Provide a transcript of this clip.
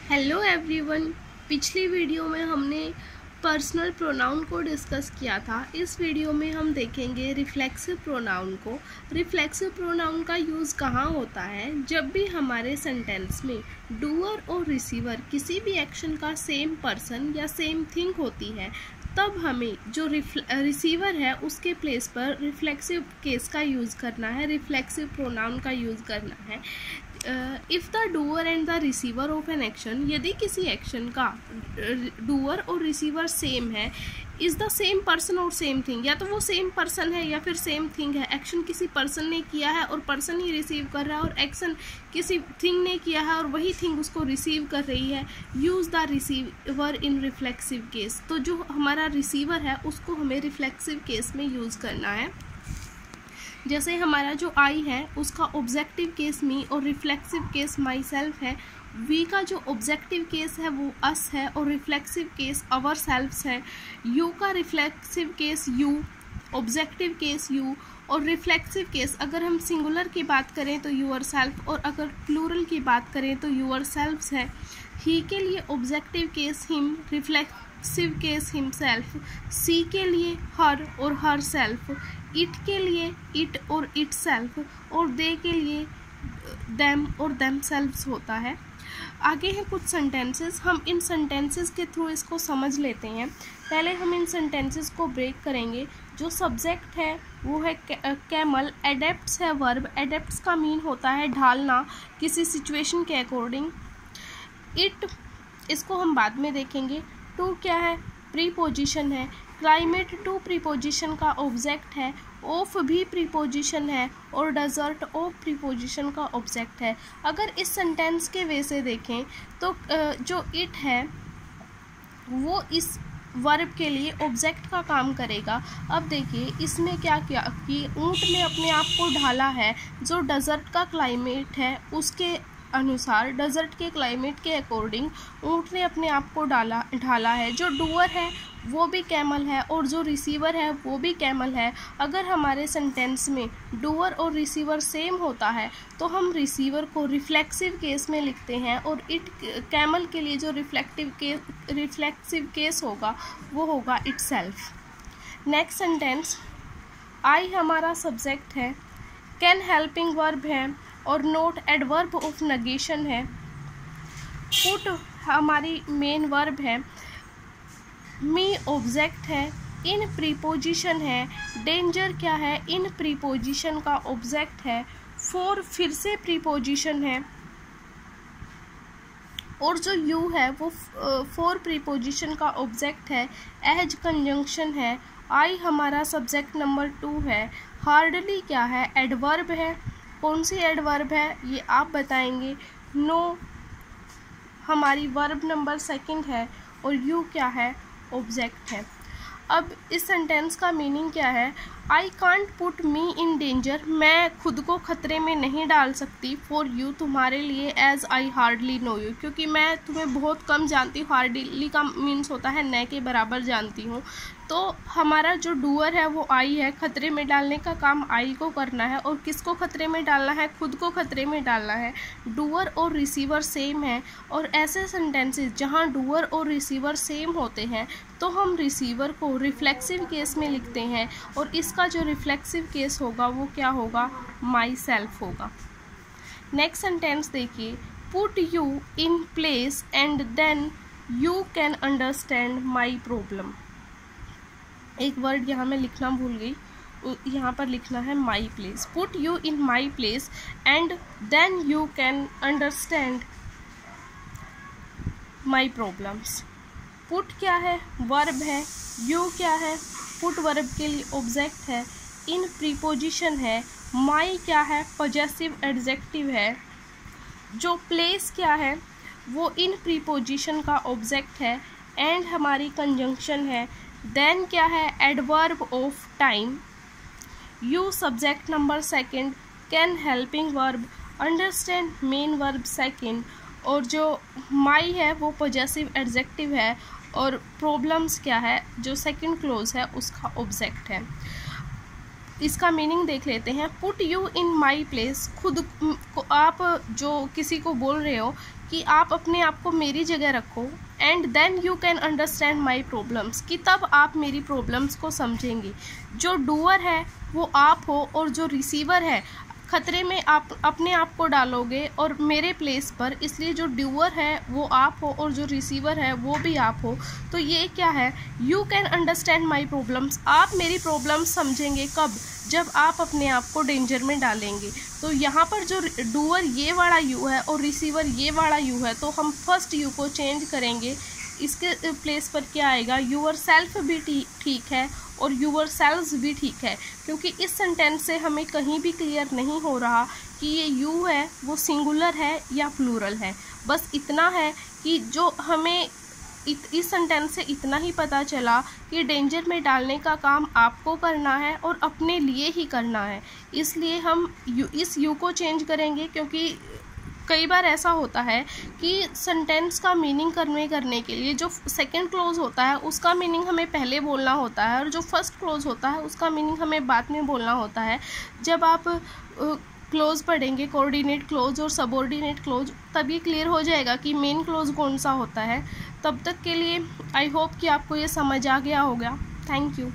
Hello everyone. पिछली video में हमने पर्सनल प्रोनाउन को डिस्कस किया था। इस वीडियो में हम देखेंगे रिफ्लेक्सिव प्रोनाउन को। रिफ्लेक्सिव प्रोनाउन का यूज़ कहाँ होता है? जब भी हमारे सेंटेंस में डूअर और रिसीवर किसी भी एक्शन का सेम पर्सन या सेम थिंग होती है, तब हमें जो रिसीवर है उसके प्लेस पर रिफ्लेक्सिव केस का यूज़ करना है, रिफ्लेक्सिव प्रोनाउन का यूज़ करना है। If the doer and the receiver of an action, यदि किसी एक्शन का डूअर और रिसीवर सेम है, इज़ द सेम पर्सन और सेम थिंग, या तो वो सेम पर्सन है या फिर सेम थिंग है। एक्शन किसी पर्सन ने किया है और पर्सन ही रिसीव कर रहा है, और एक्शन किसी थिंग ने किया है और वही थिंग उसको रिसीव कर रही है। Use the receiver in reflexive case. तो जो हमारा रिसीवर है उसको हमें रिफ्लेक्सिव केस में यूज़ करना है। जैसे हमारा जो आई है उसका ऑब्जेक्टिव केस मी और रिफ्लेक्सिव केस माई सेल्फ है। वी का जो ऑब्जेक्टिव केस है वो अस है और रिफ्लेक्सिव केस अवर सेल्फ्स है। यू का reflexive case you, objective case you, और रिफ्लेक्सिव केस अगर हम सिंगुलर की बात करें तो यूअर सेल्फ, और अगर प्लूरल की बात करें तो यूअर सेल्फ्स है। ही के लिए objective case him, reflexive case himself. She के लिए हर और हर सेल्फ। इट के लिए इट और इट सेल्फ, और दे के लिए देम और देम सेल्फ्स होता है। आगे हैं कुछ सेंटेंसेस। हम इन सेंटेंसेस के थ्रू इसको समझ लेते हैं। पहले हम इन सेंटेंसेस को ब्रेक करेंगे। जो सब्जेक्ट है वो है कैमल। एडेप्ट्स है वर्ब। एडेप्ट्स का मीन होता है ढालना किसी सिचुएशन के अकॉर्डिंग। इट, इसको हम बाद में देखेंगे। टू क्या है? प्रीपोजिशन है। क्लाइमेट टू प्रीपोजिशन का ऑब्जेक्ट है। ऑफ भी प्रीपोजिशन है और डेजर्ट ऑफ प्रीपोजिशन का ऑब्जेक्ट है। अगर इस सेंटेंस के वे से देखें तो जो इट है वो इस वर्ब के लिए ऑब्जेक्ट का काम करेगा। अब देखिए इसमें क्या किया कि ऊंट ने अपने आप को ढाला है। जो डेजर्ट का क्लाइमेट है उसके अनुसार, डेजर्ट के क्लाइमेट के अकॉर्डिंग ऊंट ने अपने आप को ढाला है। जो डूअर है वो भी कैमल है और जो रिसीवर है वो भी कैमल है। अगर हमारे सेंटेंस में डूअर और रिसीवर सेम होता है तो हम रिसीवर को रिफ्लेक्सिव केस में लिखते हैं, और इट कैमल के लिए जो रिफ्लेक्सिव केस होगा वो होगा इटसेल्फ। नेक्स्ट सेंटेंस, आई हमारा सब्जेक्ट है, कैन हेल्पिंग वर्ब है और नोट एडवर्ब ऑफ नेगेशन है। पुट हमारी मेन वर्ब है। मी ऑब्जेक्ट है। इन प्रीपोजिशन है। डेंजर क्या है? इन प्रीपोजिशन का ऑब्जेक्ट है। फॉर फिर से प्रीपोजिशन है, और जो यू है वो फॉर प्रीपोजिशन का ऑब्जेक्ट है। एज कंजंक्शन है। आई हमारा सब्जेक्ट नंबर 2 है। हार्डली क्या है? एडवर्ब है। कौन सी एडवर्ब है ये आप बताएंगे। नो हमारी वर्ब नंबर 2 है, और यू क्या है? ऑब्जेक्ट है। अब इस सेंटेंस का मीनिंग क्या है? I can't put me in danger, मैं खुद को खतरे में नहीं डाल सकती। फॉर यू तुम्हारे लिए। As I hardly know you, क्योंकि मैं तुम्हें बहुत कम जानती हूँ। हार्डली का मीन्स होता है न के बराबर जानती हूँ। तो हमारा जो डूअर है वो आई है। खतरे में डालने का काम आई को करना है, और किसको खतरे में डालना है? खुद को खतरे में डालना है। डूअर और रिसीवर सेम है, और ऐसे सेंटेंसेस जहाँ डूअर और रिसीवर सेम होते हैं तो हम रिसीवर को रिफ्लेक्सिव केस में लिखते हैं, और इसका जो रिफ्लेक्सिव केस होगा वो क्या होगा? माई सेल्फ होगा। नेक्स्ट सेंटेंस देखिए, put you in place and then you can understand my problem. एक वर्ड यहाँ मैं लिखना भूल गई, यहाँ पर लिखना है my place. Put you in my place and then you can understand my problems. Put क्या है? वर्ब है। यू क्या है? पुट वर्ब के लिए ऑब्जेक्ट है। इन प्रीपोजिशन है। माई क्या है? पॉजेसिव एडजेक्टिव है। जो प्लेस क्या है? वो इन प्रीपोजिशन का ऑब्जेक्ट है। एंड हमारी कंजंक्शन है। देन क्या है? Adverb of time. You subject number 2, can helping verb, understand main verb 2, और जो माई है वो पॉजेसिव एडजेक्टिव है, और प्रॉब्लम्स क्या है? जो सेकंड क्लोज है उसका ऑब्जेक्ट है। इसका मीनिंग देख लेते हैं। Put you in my place, खुद को आप जो किसी को बोल रहे हो कि आप अपने आप को मेरी जगह रखो, and then you can understand my problems, कि तब आप मेरी प्रॉब्लम्स को समझेंगे। जो डूअर है वो आप हो और जो रिसीवर है, खतरे में आप अपने आप को डालोगे और मेरे प्लेस पर, इसलिए जो डूअर है वो आप हो और जो रिसीवर है वो भी आप हो। तो ये क्या है, you can understand my problems, आप मेरी प्रॉब्लम्स समझेंगे कब, जब आप अपने आप को डेंजर में डालेंगे। तो यहाँ पर जो डूअर ये वाला यू है और रिसीवर ये वाला यू है, तो हम फर्स्ट यू को चेंज करेंगे, इसके प्लेस पर क्या आएगा, यूअर सेल्फ भी ठीक है और यूअर सेल्व्स भी ठीक है, क्योंकि इस सेंटेंस से हमें कहीं भी क्लियर नहीं हो रहा कि ये यू है वो सिंगुलर है या प्लूरल है। बस इतना है कि जो हमें इस सेंटेंस से इतना ही पता चला कि डेंजर में डालने का काम आपको करना है और अपने लिए ही करना है, इसलिए हम इस यू को चेंज करेंगे। क्योंकि कई बार ऐसा होता है कि सेंटेंस का मीनिंग करने के लिए जो सेकंड क्लोज होता है उसका मीनिंग हमें पहले बोलना होता है, और जो फर्स्ट क्लोज होता है उसका मीनिंग हमें बाद में बोलना होता है। जब आप क्लोज पढ़ेंगे, कोऑर्डिनेट क्लोज और सबऑर्डिनेट क्लोज, तब ये क्लियर हो जाएगा कि मेन क्लोज कौन सा होता है। तब तक के लिए आई होप कि आपको ये समझ आ गया होगा। Thank you.